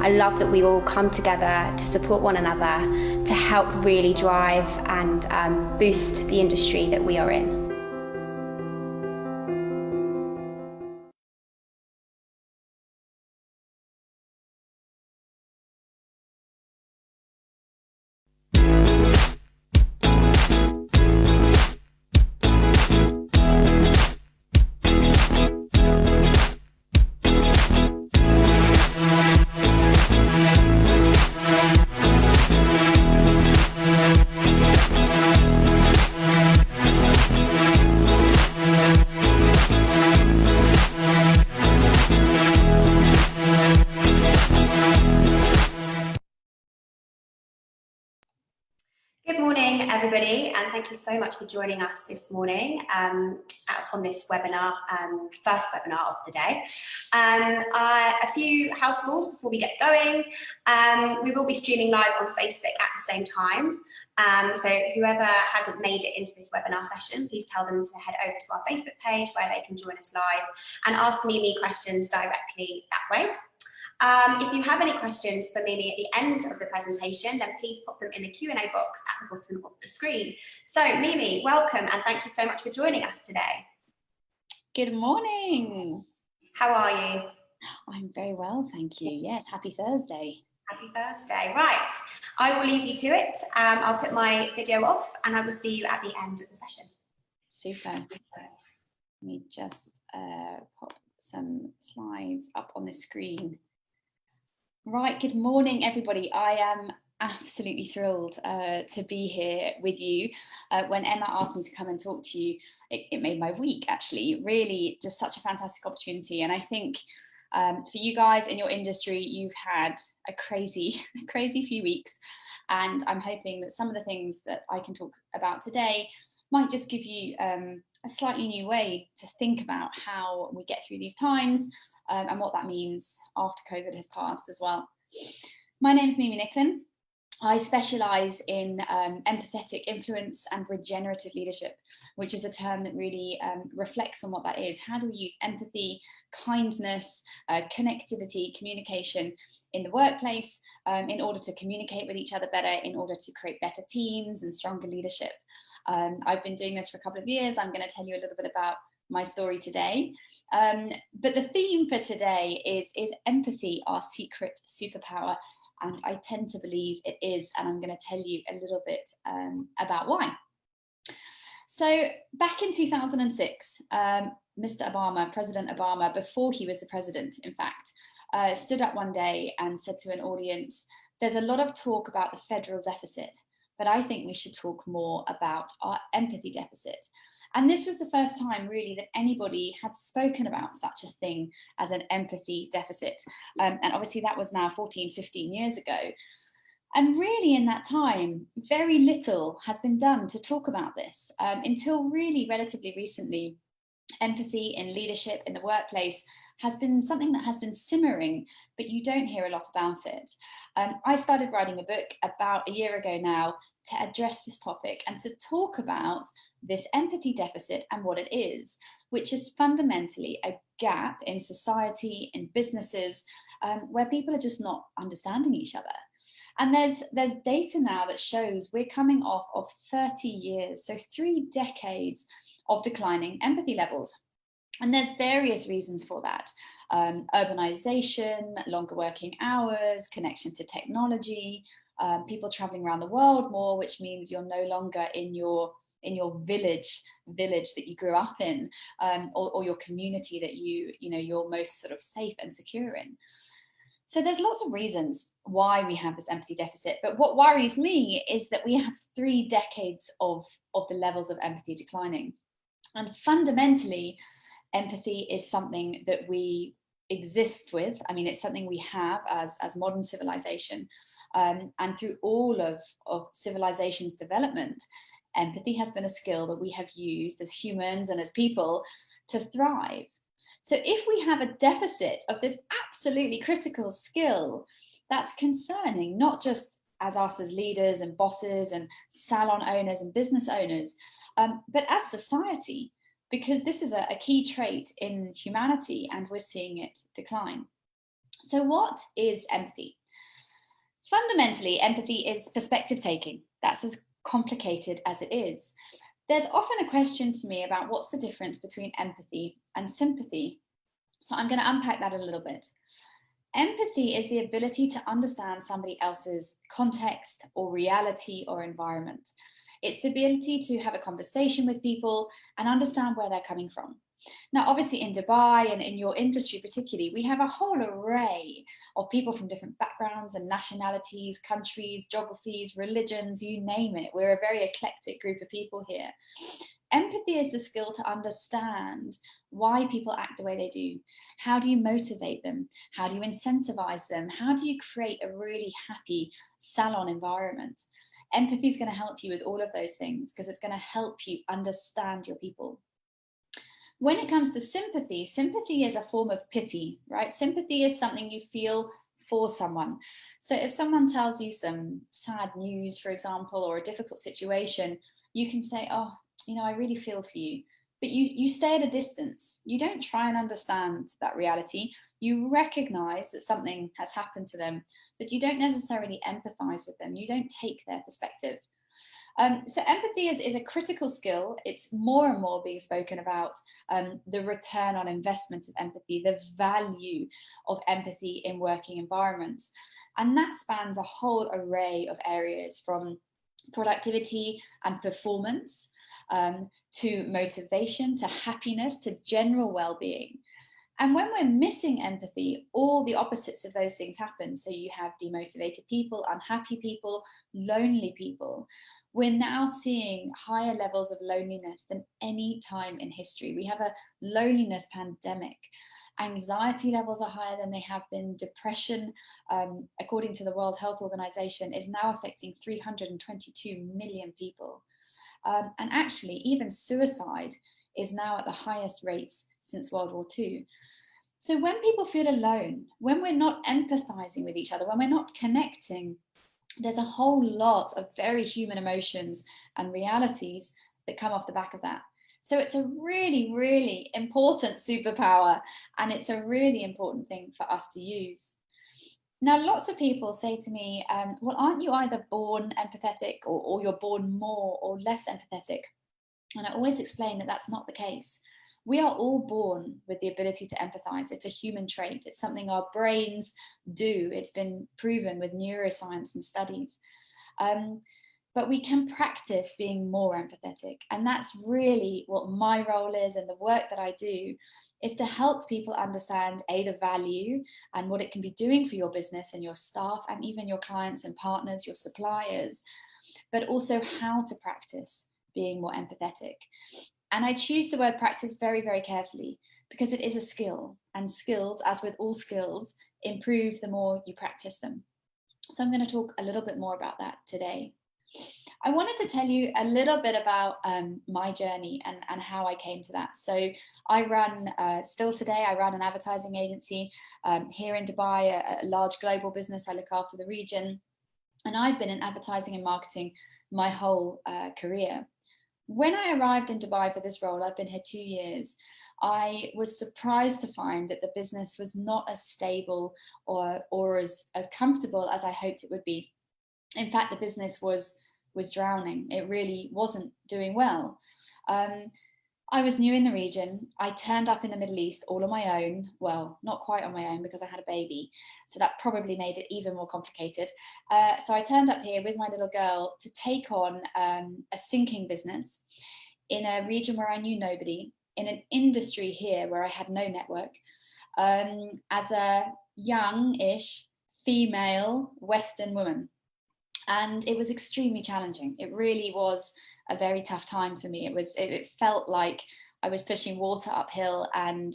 I love that we all come together to support one another to help really drive and boost the industry that we are in. Good morning, everybody, and thank you so much for joining us this morning on this webinar, first webinar of the day. A few house rules before we get going. We will be streaming live on Facebook at the same time. So whoever hasn't made it into this webinar session, please tell them to head over to our Facebook page where they can join us live and ask Mimi questions directly that way. If you have any questions for Mimi at the end of the presentation, then please pop them in the Q&A box at the bottom of the screen. So Mimi, welcome and thank you so much for joining us today. Good morning. How are you? I'm very well, thank you. Yes, happy Thursday. Happy Thursday. Right, I will leave you to it. I'll put my video off and I will see you at the end of the session. Super. Let me just pop some slides up on the screen. Right, good morning, everybody. I am absolutely thrilled to be here with you. When Emma asked me to come and talk to you, it made my week, actually. Really, just such a fantastic opportunity. And I think for you guys in your industry, you've had a crazy few weeks. And I'm hoping that some of the things that I can talk about today might just give you a slightly new way to think about how we get through these times and what that means after COVID has passed as well. My name is Mimi Nicklin. I specialise in empathetic influence and regenerative leadership, which is a term that really reflects on what that is. How do we use empathy, kindness, connectivity, communication in the workplace in order to communicate with each other better, in order to create better teams and stronger leadership? I've been doing this for a couple of years. I'm going to tell you a little bit about my story today. But the theme for today is empathy, our secret superpower? And I tend to believe it is, and I'm going to tell you a little bit about why. So back in 2006, Mr. Obama, President Obama, before he was the president, in fact, stood up one day and said to an audience, there's a lot of talk about the federal deficit, but I think we should talk more about our empathy deficit. And this was the first time really that anybody had spoken about such a thing as an empathy deficit. And obviously that was now 14, 15 years ago. And really in that time, very little has been done to talk about this until really relatively recently. Empathy in leadership in the workplace has been something that has been simmering, but you don't hear a lot about it. I started writing a book about a year ago now to address this topic and to talk about this empathy deficit and what it is, which is fundamentally a gap in society, in businesses, where people are just not understanding each other. And there's data now that shows we're coming off of 30 years, so 3 decades of declining empathy levels. And there's various reasons for that. Urbanization, longer working hours, connection to technology, people traveling around the world more, which means you're no longer in your village that you grew up in, or your community that you're most sort of safe and secure in. So there's lots of reasons why we have this empathy deficit, but what worries me is that we have 3 decades of the levels of empathy declining. And fundamentally, empathy is something that we exist with. I mean, it's something we have as modern civilization. And through all of civilization's development, empathy has been a skill that we have used as humans and as people to thrive. So if we have a deficit of this absolutely critical skill, that's concerning, not just as us as leaders and bosses and salon owners and business owners, but as society, because this is a key trait in humanity and we're seeing it decline. So what is empathy? Fundamentally, empathy is perspective taking. That's as complicated as it is. There's often a question to me about what's the difference between empathy and sympathy. So I'm going to unpack that a little bit. Empathy is the ability to understand somebody else's context or reality or environment. It's the ability to have a conversation with people and understand where they're coming from. Now, obviously in Dubai and in your industry particularly, we have a whole array of people from different backgrounds and nationalities, countries, geographies, religions, you name it. We're a very eclectic group of people here. Empathy is the skill to understand why people act the way they do. How do you motivate them? How do you incentivize them? How do you create a really happy salon environment? Empathy is going to help you with all of those things because it's going to help you understand your people. When it comes to sympathy, sympathy is a form of pity, right? Sympathy is something you feel for someone. So if someone tells you some sad news, for example, or a difficult situation, you can say, oh, you know, I really feel for you. But you stay at a distance. You don't try and understand that reality. You recognize that something has happened to them, but you don't necessarily empathize with them. You don't take their perspective. So empathy is a critical skill. It's more and more being spoken about, the return on investment of empathy, the value of empathy in working environments. And that spans a whole array of areas, from productivity and performance, to motivation, to happiness, to general well-being. And when we're missing empathy, all the opposites of those things happen. So you have demotivated people, unhappy people, lonely people. We're now seeing higher levels of loneliness than any time in history. We have a loneliness pandemic. Anxiety levels are higher than they have been. Depression, according to the World Health Organization, is now affecting 322 million people. And actually, even suicide is now at the highest rates since World War II. So when people feel alone, when we're not empathizing with each other, when we're not connecting, there's a whole lot of very human emotions and realities that come off the back of that. So it's a really, really important superpower, and it's a really important thing for us to use. Now, lots of people say to me, well, aren't you either born empathetic or you're born more or less empathetic? And I always explain that that's not the case. We are all born with the ability to empathize. It's a human trait. It's something our brains do. It's been proven with neuroscience and studies. But we can practice being more empathetic. And that's really what my role is, and the work that I do is to help people understand the value and what it can be doing for your business and your staff and even your clients and partners, your suppliers, but also how to practice being more empathetic. And I choose the word practice very, very carefully because it is a skill, and skills, as with all skills, improve the more you practice them. So I'm going to talk a little bit more about that today. I wanted to tell you a little bit about my journey and how I came to that. So I run, still today, I run an advertising agency here in Dubai, a large global business. I look after the region, and I've been in advertising and marketing my whole career. When I arrived in Dubai for this role, I've been here 2 years, I was surprised to find that the business was not as stable or as comfortable as I hoped it would be. In fact, the business was drowning. It really wasn't doing well. I was new in the region. I turned up in the Middle East all on my own. Well, not quite on my own because I had a baby. So that probably made it even more complicated. So I turned up here with my little girl to take on a sinking business in a region where I knew nobody, in an industry here where I had no network, as a young-ish female Western woman. And it was extremely challenging. It really was a very tough time for me. It felt like I was pushing water uphill, and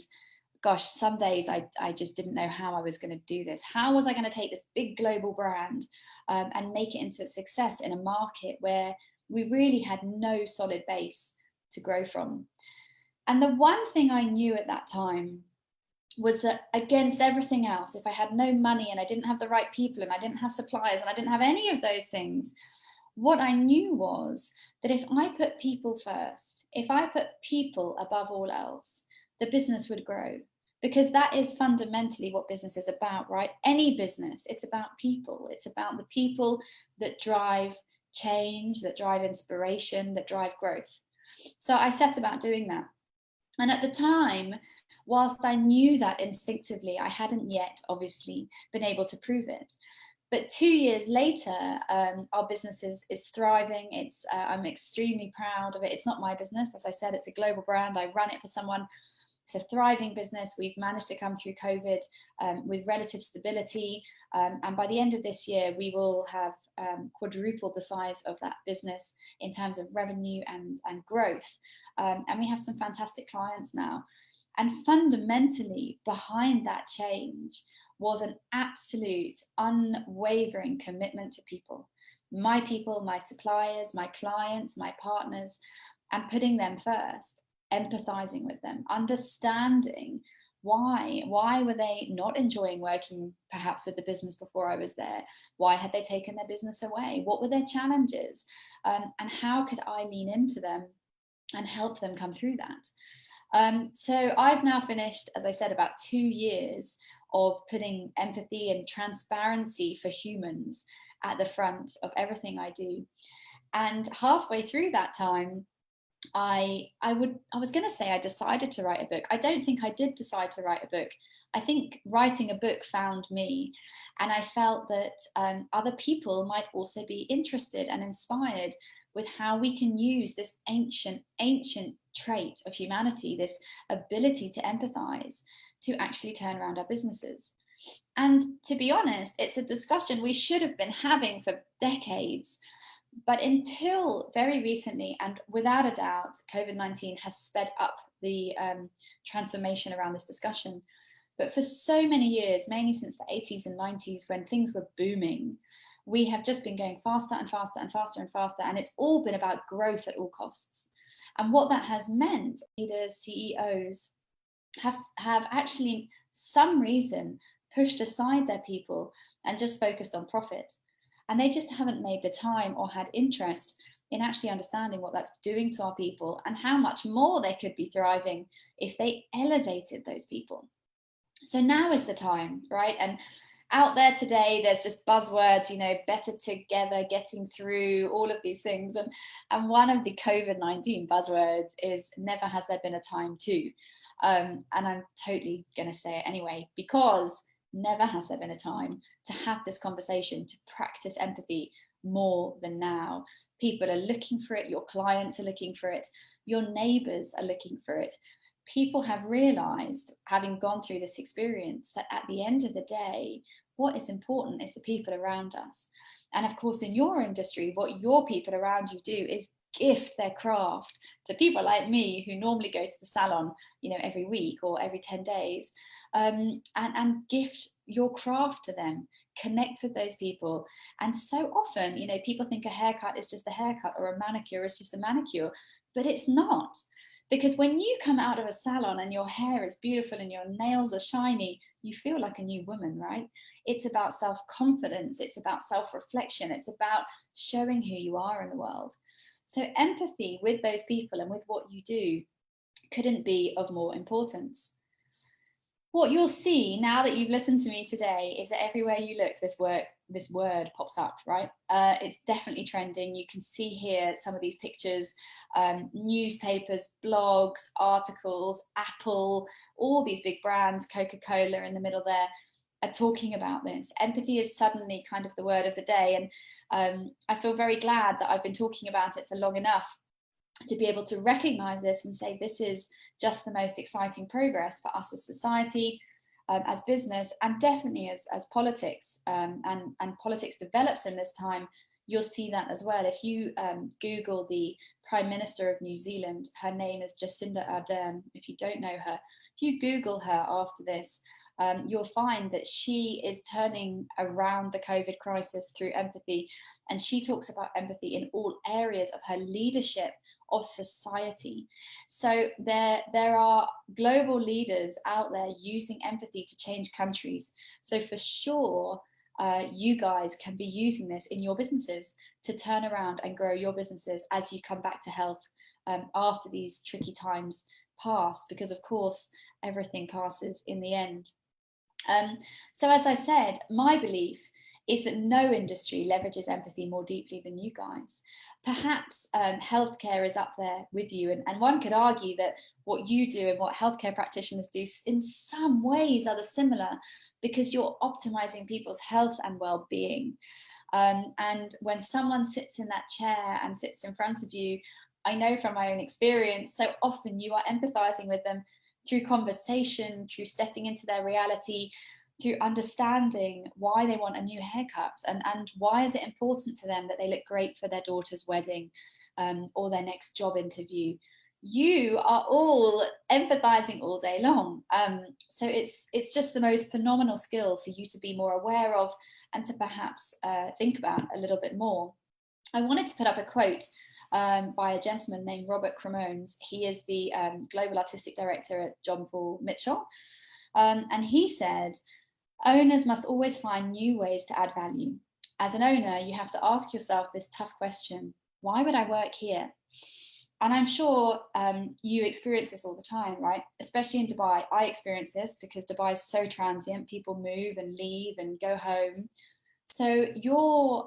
gosh, some days I just didn't know how I was going to do this. How was I going to take this big global brand and make it into a success in a market where we really had no solid base to grow from? And the one thing I knew at that time was that against everything else, if I had no money and I didn't have the right people and I didn't have suppliers and I didn't have any of those things, what I knew was that if I put people first, if I put people above all else, the business would grow. because that is fundamentally what business is about, right? Any business, it's about people. It's about the people that drive change, that drive inspiration, that drive growth. So I set about doing that. And at the time, whilst I knew that instinctively, I hadn't yet obviously been able to prove it. But 2 years later, our business is thriving. I'm extremely proud of it. It's not my business. As I said, it's a global brand. I run it for someone. It's a thriving business. We've managed to come through COVID with relative stability. And by the end of this year, we will have quadrupled the size of that business in terms of revenue and growth. And we have some fantastic clients now. And fundamentally behind that change was an absolute unwavering commitment to people, my suppliers, my clients, my partners, and putting them first, empathizing with them, understanding why were they not enjoying working perhaps with the business before I was there? Why had they taken their business away? What were their challenges? And how could I lean into them and help them come through that? So I've now finished, as I said, about 2 years of putting empathy and transparency for humans at the front of everything I do. And halfway through that time, I was going to say I decided to write a book. I don't think I did decide to write a book. I think writing a book found me, and I felt that other people might also be interested and inspired with how we can use this ancient trait of humanity, this ability to empathize, to actually turn around our businesses. And to be honest, it's a discussion we should have been having for decades. But until very recently, and without a doubt, COVID-19 has sped up the transformation around this discussion. But for so many years, mainly since the 80s and 90s, when things were booming, we have just been going faster and faster and faster and faster. And it's all been about growth at all costs. And what that has meant, leaders, CEOs have actually, some reason, pushed aside their people and just focused on profit. And they just haven't made the time or had interest in actually understanding what that's doing to our people and how much more they could be thriving if they elevated those people. So now is the time, right? And out there today, there's just buzzwords, better together, getting through, all of these things. And one of the COVID-19 buzzwords is never has there been a time to. And I'm totally going to say it anyway, because never has there been a time to have this conversation, to practice empathy more than now. People are looking for it. Your clients are looking for it. Your neighbors are looking for it. People have realized, having gone through this experience, that at the end of the day, what is important is the people around us. And of course, in your industry, what your people around you do is gift their craft to people like me who normally go to the salon, every week or every 10 days, and gift your craft to them, connect with those people. And so often, people think a haircut is just a haircut or a manicure is just a manicure, but it's not. Because when you come out of a salon and your hair is beautiful and your nails are shiny, you feel like a new woman, right? It's about self-confidence. It's about self-reflection. It's about showing who you are in the world. So empathy with those people and with what you do couldn't be of more importance. What you'll see now that you've listened to me today is that everywhere you look, this word pops up, right? It's definitely trending. You can see here some of these pictures, newspapers, blogs, articles, Apple, all these big brands, Coca-Cola in the middle there, are talking about this. Empathy is suddenly kind of the word of the day. And I feel very glad that I've been talking about it for long enough to be able to recognize this and say this is just the most exciting progress for us as society, as business, and definitely as politics, and politics develops in this time. You'll see that as well. If you Google the Prime Minister of New Zealand, her name is Jacinda Ardern. If you don't know her, if you Google her after this, you'll find that she is turning around the COVID crisis through empathy. And she talks about empathy in all areas of her leadership of society. So there are global leaders out there using empathy to change countries. So for sure, you guys can be using this in your businesses to turn around and grow your businesses as you come back to health after these tricky times pass, because of course everything passes in the end. So as I said, my belief is that no industry leverages empathy more deeply than you guys. Perhaps healthcare is up there with you, and one could argue that what you do and what healthcare practitioners do in some ways are similar, because you're optimizing people's health and well-being. And when someone sits in that chair and sits in front of you, I know from my own experience, so often you are empathizing with them through conversation, through stepping into their reality, through understanding why they want a new haircut, and why is it important to them that they look great for their daughter's wedding, or their next job interview. You are all empathizing all day long. So it's just the most phenomenal skill for you to be more aware of, and to perhaps think about a little bit more. I wanted to put up a quote by a gentleman named Robert Cremones. He is the Global Artistic Director at John Paul Mitchell. And he said, owners must always find new ways to add value. As an owner, you have to ask yourself this tough question: why would I work here? And I'm sure you experience this all the time, right? Especially in Dubai. I experience this because Dubai is so transient. People move and leave and go home. So your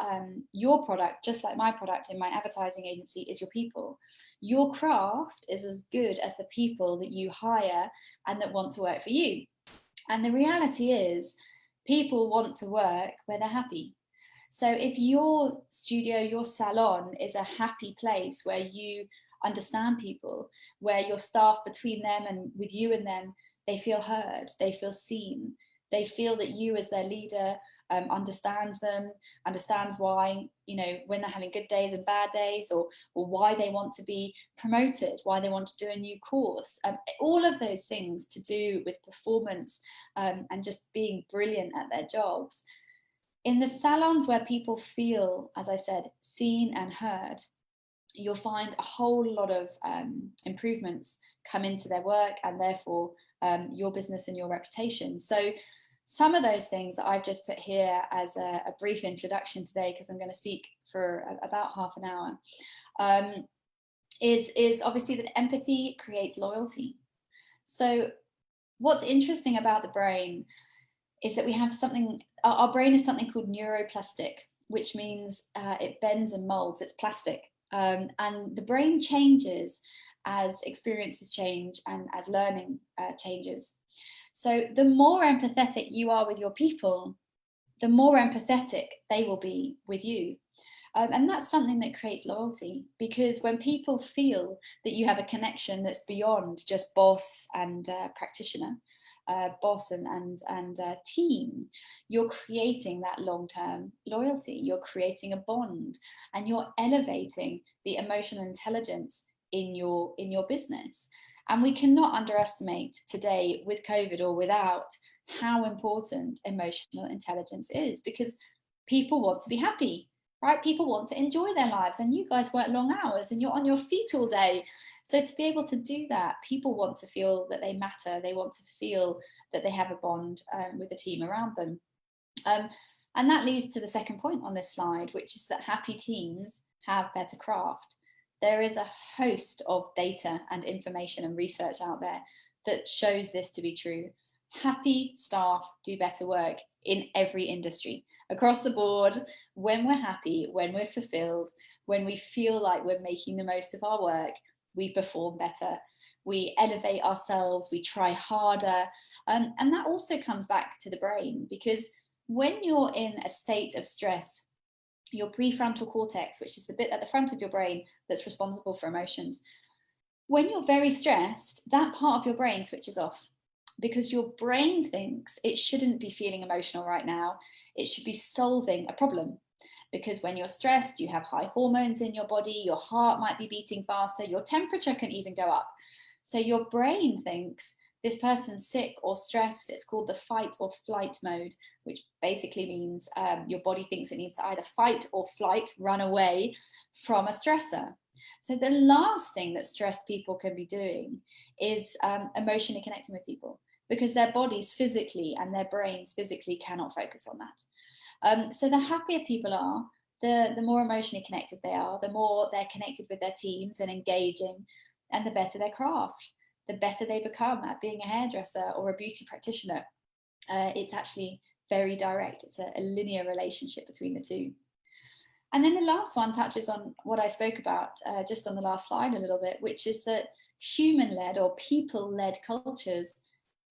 product, just like my product in my advertising agency, is your people. Your craft is as good as the people that you hire and that want to work for you. And the reality is, people want to work where they're happy. So if your studio, your salon is a happy place where you understand people, where your staff, between them and with you and them, they feel heard, they feel seen, they feel that you as their leader understands them, understands why, you know, when they're having good days and bad days, or why they want to be promoted, why they want to do a new course, all of those things to do with performance and just being brilliant at their jobs. In the salons where people feel, as I said, seen and heard, you'll find a whole lot of improvements come into their work, and therefore your business and your reputation. So some of those things that I've just put here as a brief introduction today, because I'm going to speak for about half an hour, is obviously that empathy creates loyalty. So what's interesting about the brain is that we have something, our brain is something called neuroplastic, which means it bends and molds, it's plastic. And the brain changes as experiences change and as learning changes. So the more empathetic you are with your people, the more empathetic they will be with you. And that's something that creates loyalty, because when people feel that you have a connection that's beyond just boss and practitioner, boss and team, you're creating that long-term loyalty, you're creating a bond, and you're elevating the emotional intelligence in your business. And we cannot underestimate today, with COVID or without, how important emotional intelligence is, because people want to be happy, right? People want to enjoy their lives, and you guys work long hours and you're on your feet all day. So to be able to do that, people want to feel that they matter. They want to feel that they have a bond with the team around them. And that leads to the second point on this slide, which is that happy teams have better craft. There is a host of data and information and research out there that shows this to be true. Happy staff do better work in every industry, across the board. When we're happy, when we're fulfilled, when we feel like we're making the most of our work, we perform better, we elevate ourselves, we try harder. And that also comes back to the brain, because when you're in a state of stress, your prefrontal cortex, which is the bit at the front of your brain that's responsible for emotions, when you're very stressed, that part of your brain switches off, because your brain thinks it shouldn't be feeling emotional right now. It should be solving a problem. Because when you're stressed, you have high hormones in your body, your heart might be beating faster, your temperature can even go up. So your brain thinks this person's sick or stressed. It's called the fight or flight mode, which basically means your body thinks it needs to either fight or flight, run away from a stressor. So the last thing that stressed people can be doing is emotionally connecting with people, because their bodies physically and their brains physically cannot focus on that. So the happier people are, the more emotionally connected they are, the more they're connected with their teams and engaging, and the better their craft. the better they become at being a hairdresser or a beauty practitioner. It's actually very direct. It's a linear relationship between the two. And then the last one touches on what I spoke about just on the last slide a little bit, which is that human-led or people-led cultures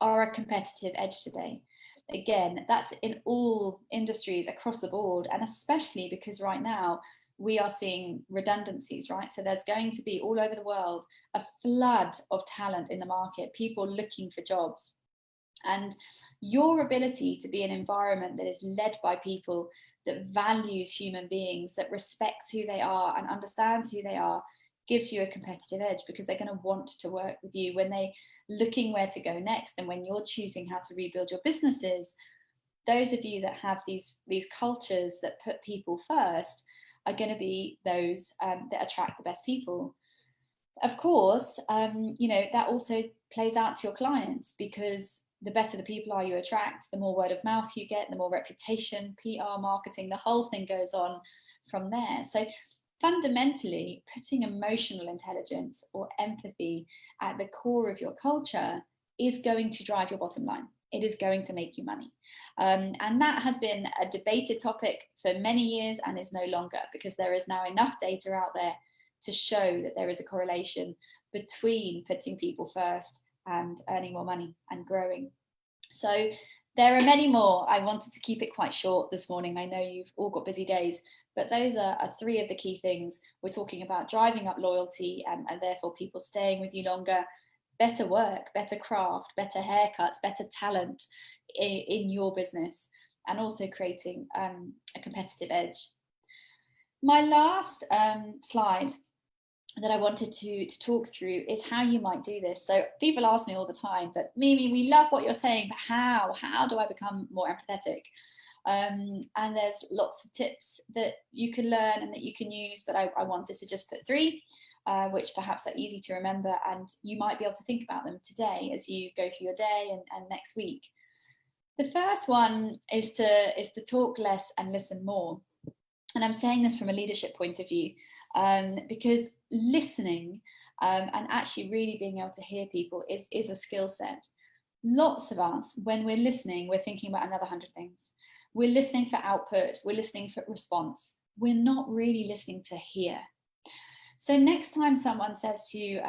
are a competitive edge today. Again, that's in all industries across the board, and especially because right now we are seeing redundancies, right? So there's going to be all over the world a flood of talent in the market, people looking for jobs. And your ability to be an environment that is led by people, that values human beings, that respects who they are and understands who they are, gives you a competitive edge, because they're going to want to work with you when they're looking where to go next. And when you're choosing how to rebuild your businesses, those of you that have these cultures that put people first are going to be those that attract the best people. Of course, that also plays out to your clients, because the better the people are you attract, the more word of mouth you get, the more reputation, PR, marketing, the whole thing goes on from there. So fundamentally, putting emotional intelligence or empathy at the core of your culture is going to drive your bottom line. It is going to make you money. And that has been a debated topic for many years and is no longer, because there is now enough data out there to show that there is a correlation between putting people first and earning more money and growing. So there are many more. I wanted to keep it quite short this morning. I know you've all got busy days, but those are three of the key things. We're talking about driving up loyalty and therefore people staying with you longer, better work, better craft, better haircuts, better talent in your business, and also creating a competitive edge. My last slide that I wanted to talk through is how you might do this. So people ask me all the time, but Mimi, we love what you're saying, but how do I become more empathetic? And there's lots of tips that you can learn and that you can use, but I wanted to just put three, which perhaps are easy to remember, and you might be able to think about them today as you go through your day and next week. The first one is to talk less and listen more. And I'm saying this from a leadership point of view, because listening and actually really being able to hear people is a skill set. Lots of us, when we're listening, we're thinking about another 100 things. We're listening for output, we're listening for response. We're not really listening to hear. So next time someone says to you,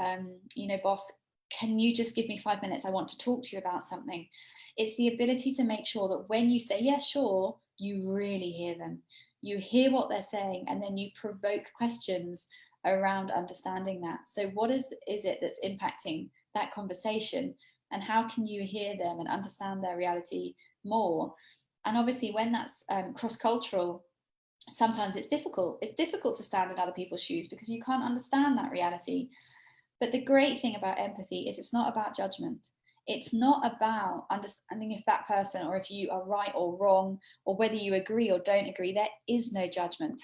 boss, can you just give me 5 minutes? I want to talk to you about something. It's the ability to make sure that when you say, yeah, sure, you really hear them. You hear what they're saying, and then you provoke questions around understanding that. So what is it that's impacting that conversation, and how can you hear them and understand their reality more? And obviously when that's cross-cultural, sometimes it's difficult. It's difficult to stand in other people's shoes because you can't understand that reality. But the great thing about empathy is it's not about judgment. It's not about understanding if that person or if you are right or wrong, or whether you agree or don't agree. There is no judgment.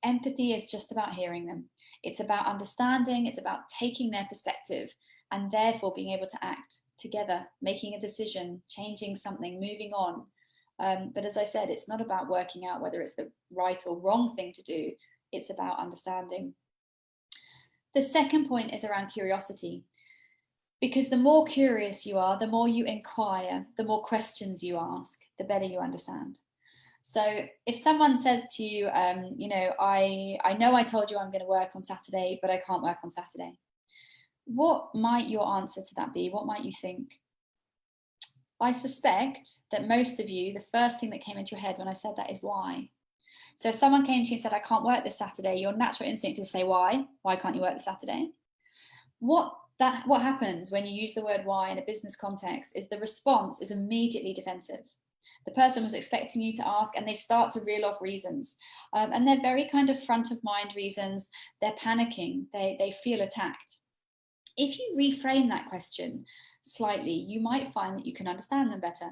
Empathy is just about hearing them. It's about understanding. It's about taking their perspective and therefore being able to act together, making a decision, changing something, moving on. But as I said, it's not about working out whether it's the right or wrong thing to do. It's about understanding. The second point is around curiosity. Because the more curious you are, the more you inquire, the more questions you ask, the better you understand. So if someone says to you, I know I told you I'm going to work on Saturday, but I can't work on Saturday. What might your answer to that be? What might you think? I suspect that most of you, the first thing that came into your head when I said that is why. So if someone came to you and said, I can't work this Saturday, your natural instinct is to say, why? Why can't you work this Saturday? What happens when you use the word why in a business context is the response is immediately defensive. The person was expecting you to ask, and they start to reel off reasons. And they're very kind of front of mind reasons. They're panicking. They feel attacked. If you reframe that question slightly, you might find that you can understand them better.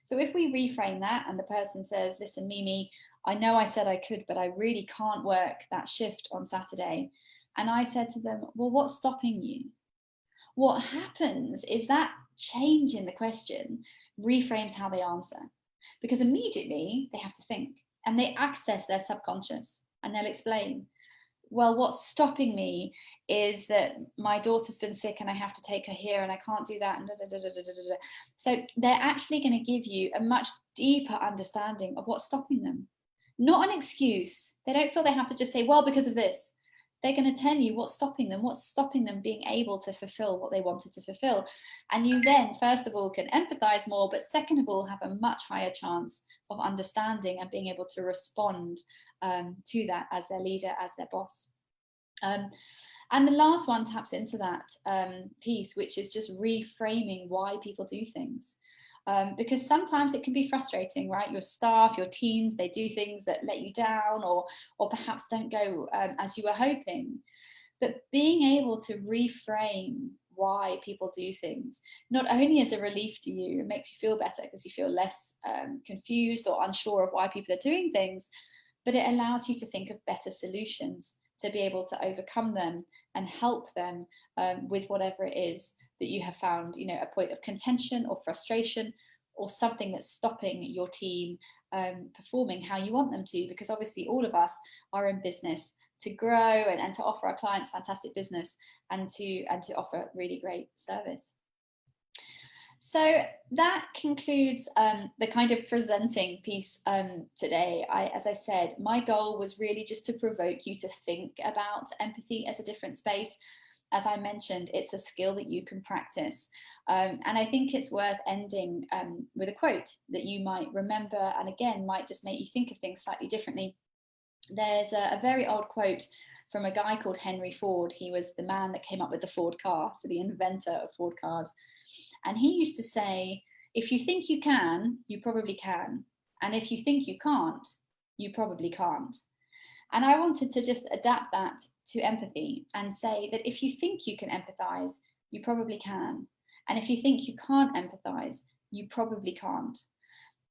So if we reframe that and the person says, listen, Mimi, I know I said I could, but I really can't work that shift on Saturday. And I said to them, well, what's stopping you? What happens is that change in the question reframes how they answer, because immediately they have to think and they access their subconscious, and they'll explain, well, what's stopping me is that my daughter's been sick and I have to take her here and I can't do that. And da, da, da, da, da, da, da. So they're actually going to give you a much deeper understanding of what's stopping them. Not an excuse. They don't feel they have to just say, well, because of this. They're going to tell you what's stopping them being able to fulfill what they wanted to fulfill. And you then, first of all, can empathize more, but second of all, have a much higher chance of understanding and being able to respond to that as their leader, as their boss. And the last one taps into that piece, which is just reframing why people do things. Because sometimes it can be frustrating, right? Your staff, your teams, they do things that let you down or perhaps don't go as you were hoping. But being able to reframe why people do things, not only as a relief to you, it makes you feel better because you feel less confused or unsure of why people are doing things, but it allows you to think of better solutions to be able to overcome them and help them with whatever it is that you have found, you know, a point of contention or frustration or something that's stopping your team performing how you want them to, because obviously all of us are in business to grow and to offer our clients fantastic business and to offer really great service. So that concludes the kind of presenting piece today. As I said, my goal was really just to provoke you to think about empathy as a different space. As I mentioned, it's a skill that you can practice. And I think it's worth ending with a quote that you might remember and again might just make you think of things slightly differently. There's a very old quote from a guy called Henry Ford. He was the man that came up with the Ford car, so the inventor of Ford cars. And he used to say, if you think you can, you probably can. And if you think you can't, you probably can't. And I wanted to just adapt that to empathy and say that if you think you can empathize, you probably can. And if you think you can't empathize, you probably can't.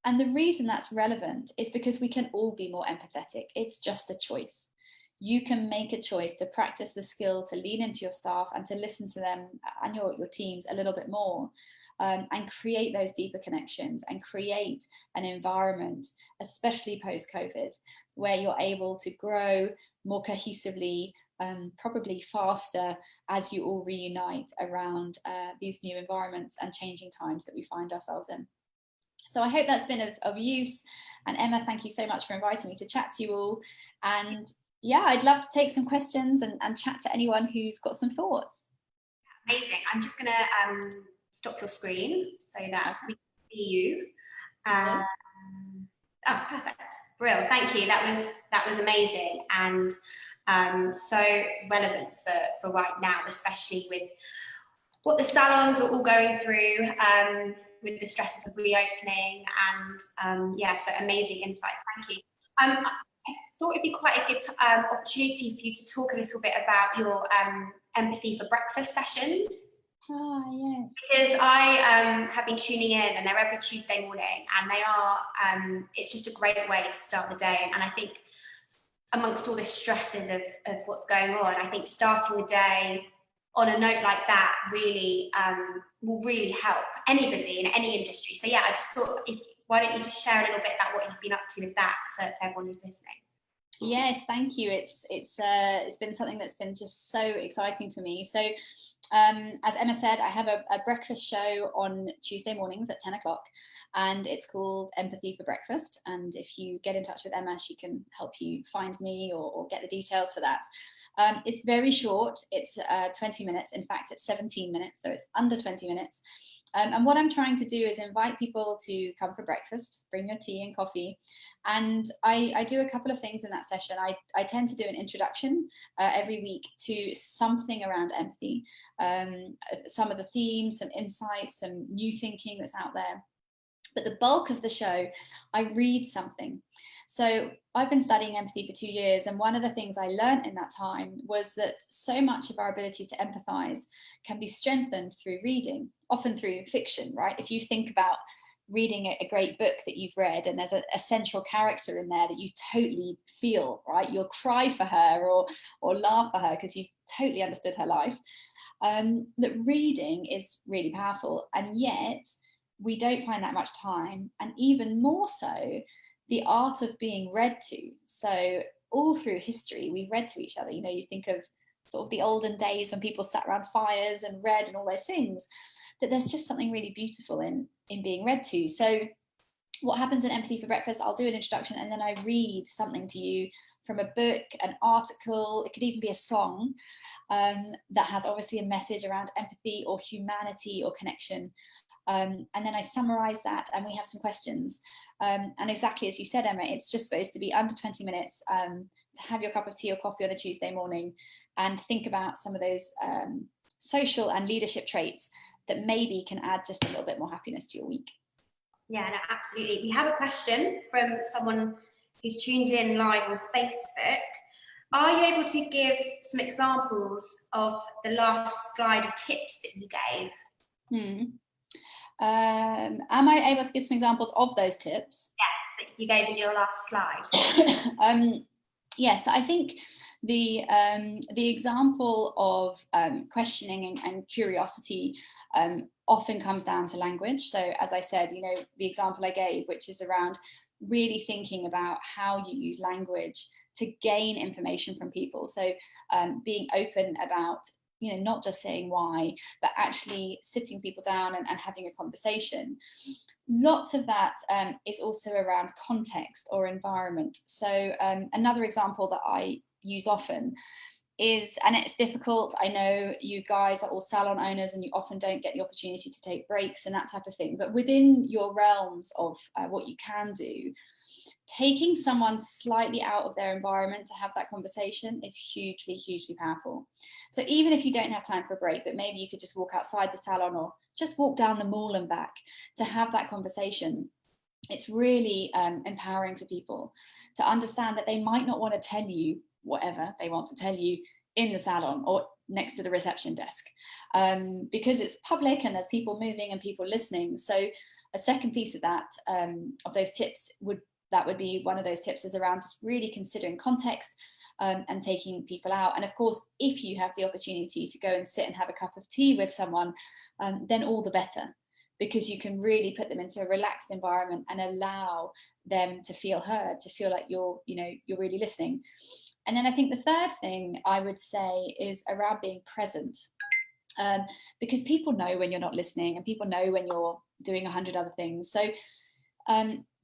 And the reason that's relevant is because we can all be more empathetic. It's just a choice. You can make a choice to practice the skill to lean into your staff and to listen to them and your teams a little bit more, and create those deeper connections and create an environment, especially post-COVID, where you're able to grow more cohesively, probably faster as you all reunite around these new environments and changing times that we find ourselves in. So I hope that's been of use. And Emma, thank you so much for inviting me to chat to you all. And yeah, I'd love to take some questions and chat to anyone who's got some thoughts. Amazing. I'm just going to stop your screen so that we can see you. Oh, perfect. Brill. Thank you. That was amazing and so relevant for right now, especially with what the salons are all going through with the stresses of reopening and yeah, so amazing insights. Thank you. I thought it'd be quite a good opportunity for you to talk a little bit about your empathy for breakfast sessions. Ah, yes. Because I have been tuning in and they're every Tuesday morning and they are, it's just a great way to start the day. And I think amongst all the stresses of what's going on, I think starting the day on a note like that really will really help anybody in any industry. So yeah, I just thought, why don't you just share a little bit about what you've been up to with that for everyone who's listening? Yes, thank you. It's been something that's been just so exciting for me. So as Emma said, I have a breakfast show on Tuesday mornings at 10 o'clock and it's called Empathy for Breakfast. And if you get in touch with Emma, she can help you find me or get the details for that. It's very short. It's 20 minutes. In fact, it's 17 minutes. So it's under 20 minutes. And what I'm trying to do is invite people to come for breakfast, bring your tea and coffee. And I do a couple of things in that session. I tend to do an introduction every week to something around empathy, some of the themes, some insights, some new thinking that's out there. But the bulk of the show, I read something. So I've been studying empathy for 2 years. And one of the things I learned in that time was that so much of our ability to empathize can be strengthened through reading, often through fiction, right? If you think about reading a great book that you've read and there's a central character in there that you totally feel, right? You'll cry for her or laugh for her because you've totally understood her life. That reading is really powerful. And yet, we don't find that much time, and even more so the art of being read to. So all through history we've read to each other. You know, you think of sort of the olden days when people sat around fires and read and all those things, that there's just something really beautiful in being read to. So what happens in Empathy for Breakfast, I'll do an introduction and then I read something to you from a book, an article, it could even be a song that has obviously a message around empathy or humanity or connection. And then I summarize that and we have some questions. And exactly as you said, Emma, it's just supposed to be under 20 minutes to have your cup of tea or coffee on a Tuesday morning and think about some of those social and leadership traits that maybe can add just a little bit more happiness to your week. Yeah, no, absolutely. We have a question from someone who's tuned in live on Facebook. Are you able to give some examples of the last slide of tips that you gave? Am I able to give some examples of those tips? Yeah, that you gave in your last slide. Yes, I think the example of questioning and curiosity often comes down to language. So as I said, you know, the example I gave, which is around really thinking about how you use language to gain information from people. So being open about, you know, not just saying why, but actually sitting people down and having a conversation. Lots of that is also around context or environment. So another example that I use often is, and it's difficult, I know you guys are all salon owners and you often don't get the opportunity to take breaks and that type of thing, but within your realms of what you can do, taking someone slightly out of their environment to have that conversation is hugely, hugely powerful. So even if you don't have time for a break, but maybe you could just walk outside the salon or just walk down the mall and back to have that conversation. It's really empowering for people to understand that they might not want to tell you whatever they want to tell you in the salon or next to the reception desk because it's public and there's people moving and people listening. So a second piece of that, of those tips would be one of those tips is around just really considering context and taking people out. And of course, if you have the opportunity to go and sit and have a cup of tea with someone, then all the better, because you can really put them into a relaxed environment and allow them to feel heard, to feel like you're really listening. And then I think the third thing I would say is around being present, because people know when you're not listening and people know when you're doing 100 other things. So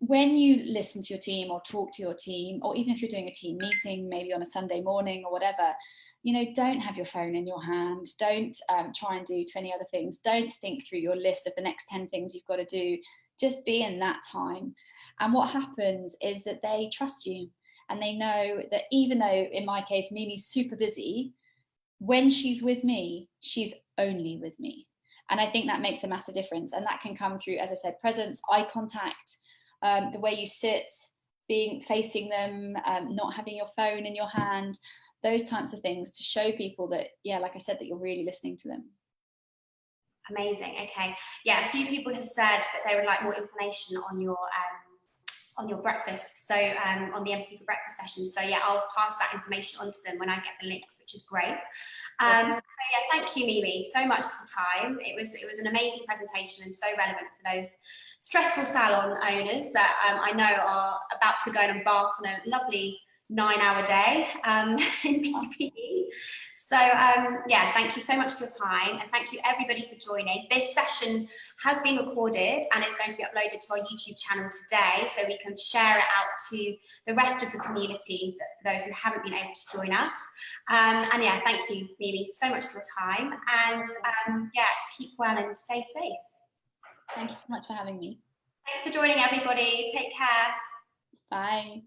when you listen to your team or talk to your team, or even if you're doing a team meeting, maybe on a Sunday morning or whatever, you know, don't have your phone in your hand. Don't try and do 20 other things. Don't think through your list of the next 10 things you've got to do. Just be in that time. And what happens is that they trust you and they know that even though in my case, Mimi's super busy, when she's with me, she's only with me. And I think that makes a massive difference. And that can come through, as I said, presence, eye contact, the way you sit, facing them, not having your phone in your hand, those types of things to show people that, yeah, like I said, that you're really listening to them. Amazing. Okay. Yeah, a few people have said that they would like more information on your breakfast. So on the Empathy for Breakfast sessions. So yeah, I'll pass that information on to them when I get the links, which is great. So yeah, thank you, Mimi, so much for your time. It was an amazing presentation and so relevant for those stressful salon owners that I know are about to go and embark on a lovely 9-hour day in PPE. So yeah, thank you so much for your time and thank you everybody for joining. This session has been recorded and it's going to be uploaded to our YouTube channel today so we can share it out to the rest of the community, for those who haven't been able to join us. And yeah, thank you, Mimi, so much for your time and yeah, keep well and stay safe. Thank you so much for having me. Thanks for joining everybody. Take care. Bye.